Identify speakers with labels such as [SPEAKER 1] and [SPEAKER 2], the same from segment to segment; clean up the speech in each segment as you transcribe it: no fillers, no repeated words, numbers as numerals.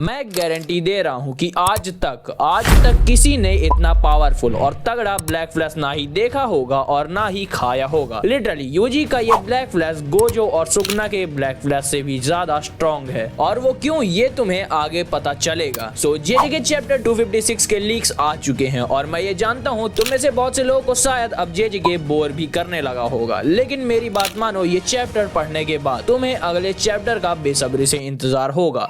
[SPEAKER 1] मैं गारंटी दे रहा हूँ कि आज तक किसी ने इतना पावरफुल और तगड़ा ब्लैक फ्लैश ना ही देखा होगा और ना ही खाया होगा। लिटरली यूजी का ये ब्लैक फ्लैश गोजो और सुगना के ब्लैक फ्लैश से भी ज्यादा स्ट्रॉन्ग है, और वो क्यों ये तुम्हें आगे पता चलेगा। सो जेजे चैप्टर 256 के लीक्स आ चुके हैं और मैं ये जानता हूँ तुम में से बहुत से लोगों को शायद अब जेजे बोर भी करने लगा होगा, लेकिन मेरी बात मानो, ये चैप्टर पढ़ने के बाद तुम्हें अगले चैप्टर का बेसब्री से इंतजार होगा।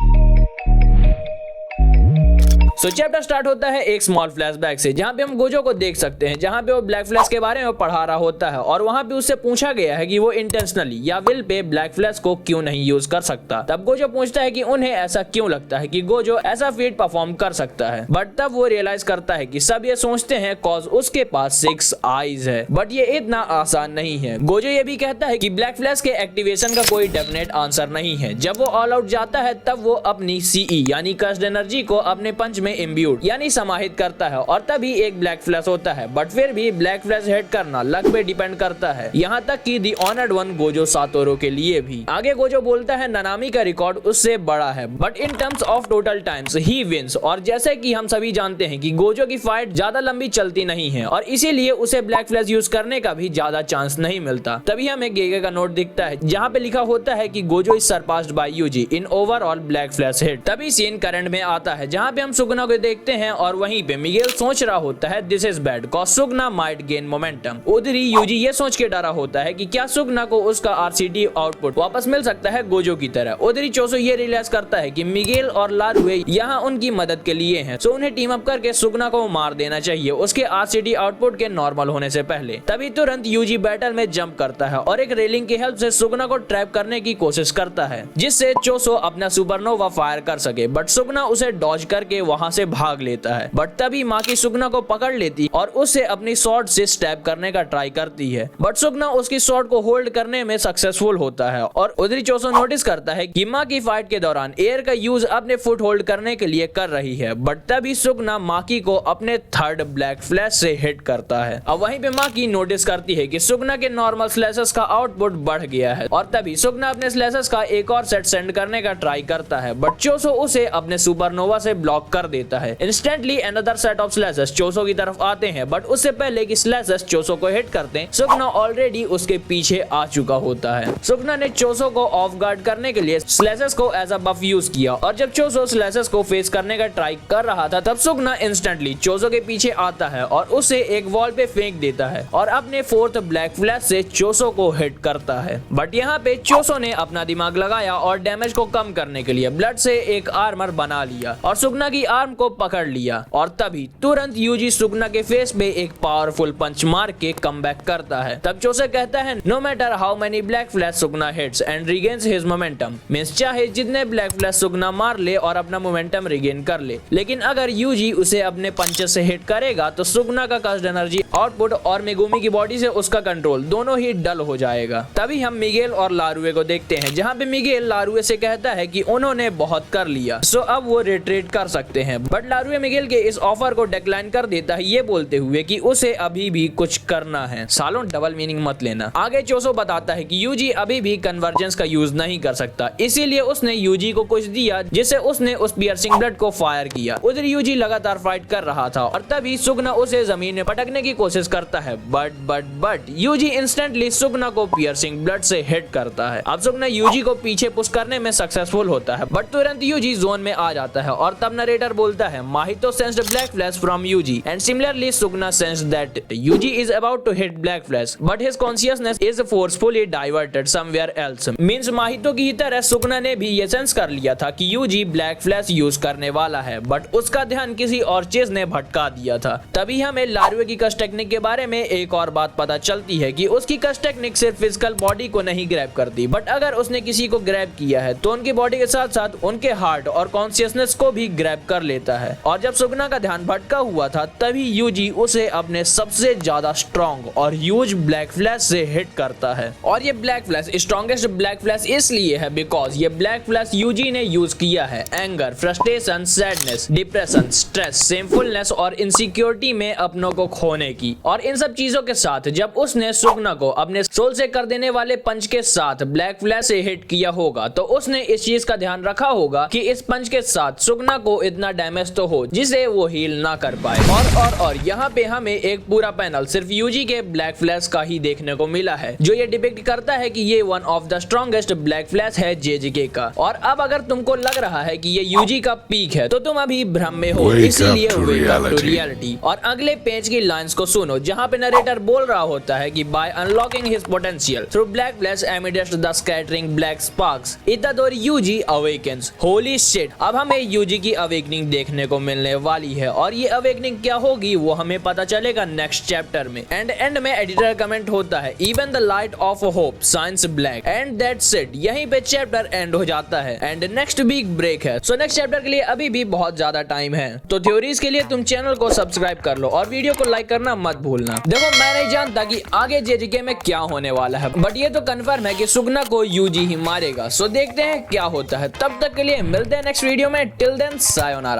[SPEAKER 1] चैप्टर स्टार्ट होता है एक स्मॉल फ्लैशबैक से, जहाँ पे हम गोजो को देख सकते हैं, जहाँ पे वो ब्लैक फ्लैश के बारे में पढ़ा रहा होता है और वहाँ पे उससे पूछा गया है कि वो इंटेंशनली या विल पे ब्लैक फ्लैश को क्यों नहीं यूज कर सकता। तब गोजो पूछता है कि उन्हें ऐसा क्यों लगता है कि गोजो ऐसा फीट परफॉर्म कर सकता है, बट तब वो रियलाइज करता है कि सब ये सोचते हैं कॉज उसके पास 6 आईज है, बट ये इतना आसान नहीं है। गोजो ये भी कहता है कि ब्लैक फ्लैश के एक्टिवेशन का कोई डेफिनेट आंसर नहीं है। जब वो ऑल आउट जाता है तब वो अपनी सीई यानी कर्स्ड एनर्जी को अपने पंच में इम्ब्यूड यानी समाहित करता है और तभी एक ब्लैक फ्लैश होता है, बट फिर भी ब्लैक फ्लैश हिट करना लक पे डिपेंड करता है, यहाँ तक कि दी ऑनर्ड वन गोजो सातोरो के लिए भी। आगे गोजो बोलता है नानामी का रिकॉर्ड उससे बड़ा है, but in terms of total times he wins, और जैसे कि हम सभी जानते हैं कि गोजो की फाइट ज्यादा लंबी चलती नहीं है और इसीलिए उसे ब्लैक फ्लैश यूज करने का भी ज्यादा चांस नहीं मिलता। तभी हमें गेगे का नोट दिखता है जहाँ पे लिखा होता है कि Gojo is surpassed by Yuji in overall black flash hit. तभी सीन करंट में आता है जहाँ पे हम सुगना को देखते हैं और वहीं पे मिगेल सोच रहा होता है this is bad cause Sugna might gain momentum. उधर ही यूजी ये सोच के डरा होता है कि क्या सुगना को उसका आरसीडी आउटपुट वापस मिल सकता है गोजो की तरह। उधर ही चोसो ये रियलाइज करता है कि मिगेल और लारुए यहाँ उनकी मदद के लिए हैं, सो उन्हें टीम अप करके सुगना को मार देना चाहिए उसके आरसीडी आउटपुट के नॉर्मल होने से पहले। तभी तुरंत यूजी बैटल में जंप करता है और एक रेलिंग की हेल्प से सुगना को ट्रैप करने की कोशिश करता है जिससे चोसो अपना सुपरनोवा फायर कर सके, बट सुगना उसे डॉज करके वहां से भाग लेता है। बट तभी माकी सुगना को पकड़ लेती और उसे अपनी स्वॉर्ड से स्टैब करने का ट्राई करती है, बट सुगना उसकी स्वॉर्ड को होल्ड करने में सक्सेसफुल होता है। और उधरी चोसो नोटिस करता है कि माकी फाइट के दौरान एयर का यूज अपने फुट होल्ड करने के लिए कर रही है, बट तभी सुगना माकी को अपने थर्ड ब्लैक फ्लैश से हिट करता है। अब वहीं पे माकी नोटिस करती है कि सुगना के नॉर्मल स्लैशेस का आउटपुट बढ़ गया है और तभी सुगना अपने स्लैशेस का एक और सेट सेंड करने का ट्राई करता है, बट चोसो उसे अपने सुपरनोवा से ब्लॉक कर देता है। Instantly another set of slashes Choso की तरफ आते हैं, बट उससे पहले कि स्लैशेस चोसो को हिट करते हैं सुगना ऑलरेडी उसके पीछे आ चुका होता है। सुगना ने चोसो को ऑफ गार्ड करने के लिए स्लैशेस को एज अ बफ यूज किया और जब चोसो स्लैशेस को फेस करने का ट्राई कर रहा था तब सुगना इंस्टेंटली चोसो के पीछे आता है और उसे एक वॉल पे फेंक देता है और अपने फोर्थ ब्लैक फ्लैश से चोसो को हिट करता है। बट यहाँ पे चोसो ने अपना दिमाग लगाया और डैमेज को कम करने के लिए ब्लड से एक आर्मर बना लिया और सुगना की आर्म को पकड़ लिया और तभी तुरंत यूजी सुगना के फेस पे एक पावरफुल पंच मार के कमबैक करता है। तब चोसो कहता है no matter how many black flash Sukuna hits and regains his momentum, means चाहे जितने ब्लैक फ्लैश सुगना मार ले और अपना मोमेंटम रिगेन कर ले, लेकिन अगर यूजी उसे अपने पंचेस से हिट करेगा तो सुगना का कर्स्ड एनर्जी आउटपुट और मेगुमी की बॉडी से उसका कंट्रोल दोनों ही डल हो जाएगा। तभी हम मिगेल और लारुए को देखते हैं जहाँ पे मिगेल लारुए से कहता है कि उन्होंने बहुत कर लिया, सो अब वो रिट्रीट कर सकते हैं, बट लारुए मिगेल के इस ऑफर को डिक्लाइन कर देता है ये बोलते हुए कि उसे अभी भी कुछ करना है। सालों डबल मीनिंग मत लेना। आगे चोसो बताता है कि यूजी अभी भी कन्वर्जेंस का यूज नहीं कर सकता, इसीलिए उसने यूजी को कुछ दिया जिससे उसने उस पियर्सिंग ब्लड को फायर किया। उधर यूजी लगातार फाइट कर रहा था और तभी सुगना उसे जमीन में पटकने की कोशिश करता है, बट यूजी इंस्टेंटली सुगना को पियर्सिंग ब्लड से हिट करता है। अब सुगना यूजी को पीछे पुश करने में सक्सेसफुल होता है, बट तुरंत यूजी जोन में आ जाता है और तब नरेटर बोलता है Mahito sensed black flash from Yuji and similarly Sukuna sensed that Yuji is about to hit black flash but his consciousness is forcefully diverted somewhere else, means Mahito की तरह सुगना ने भी ये सेंस कर लिया था कि यूजी ब्लैक फ्लैश यूज करने वाला है, बट उसका ध्यान किसी और चीज ने भटका दिया था। तभी हमें लारुए की कस्ट टेक्निक के बारे में एक और बात पता चलती है कि उसकी कस्ट टेक्निक सिर्फ फिजिकल बॉडी को नहीं ग्रैब करती, बट अगर उसने किसी को ग्रैब किया है तो उनकी बॉडी के साथ साथ उनके हार्ट और कॉन्शियसनेस को भी ग्रैब कर लेता है और जब सुगना का ध्यान भटका हुआ था तभी यूजी उसे अपने सबसे ज्यादा स्ट्रॉन्ग और ह्यूज ब्लैक फ्लैश से हिट करता है। और ये black flash strongest black flash इसलिए है बिकॉज ये ब्लैक फ्लैश यूजी ने यूज किया है anger, frustration, sadness, depression, stress, shamefulness और इनसिक्योरिटी में अपनों को खोने की। और इन सब चीजों के साथ जब उसने सुगना को अपने सोल से कर देने वाले पंच के साथ ब्लैक फ्लैश से हिट किया होगा तो उसने इस चीज का ध्यान रखा होगा कि इस पंच के साथ सुगना को इतना डैमेज तो हो जिसे वो हील ना कर पाए। और यहाँ पे हमें एक पूरा पैनल सिर्फ यूजी के ब्लैक फ्लैश का ही देखने को मिला है जो ये डिपिक्ट करता है कि ये one of the strongest black flash है जेजेके का। और अब अगर तुमको लग रहा है कि ये यूजी का पीक है तो तुम अभी भ्रम में हो, इसीलिए वेक अप टू रियलिटी। और अगले पेज की लाइंस को सुनो जहाँ पे नरेटर बोल रहा होता है कि by unlocking his potential through black flash amidst the scattering black sparks Itadori Yuji awakens. Holy shit, अब हमें यूजी की अवेकनिंग देखने को मिलने वाली है और ये अवेकनिंग क्या होगी वो हमें पता चलेगा नेक्स्ट चैप्टर में। एंड में एडिटर कमेंट होता है even the light of hope science black and that's it. यहीं पे चैप्टर एंड हो जाता है एंड नेक्स्ट वीक ब्रेक है। सो नेक्स्ट चैप्टर के लिए अभी भी बहुत ज्यादा टाइम है तो थ्योरीज के लिए तुम चैनल को सब्सक्राइब कर लो और वीडियो को लाइक करना मत भूलना। देखो मैं नहीं जानता कि आगे जेजेके में क्या होने वाला है बट ये तो कंफर्म है कि सुगना को यूजी ही मारेगा। सो देखते हैं क्या होता है। तब तक के लिए मिलते हैं नेक्स्ट वीडियो में। Till then sayonara.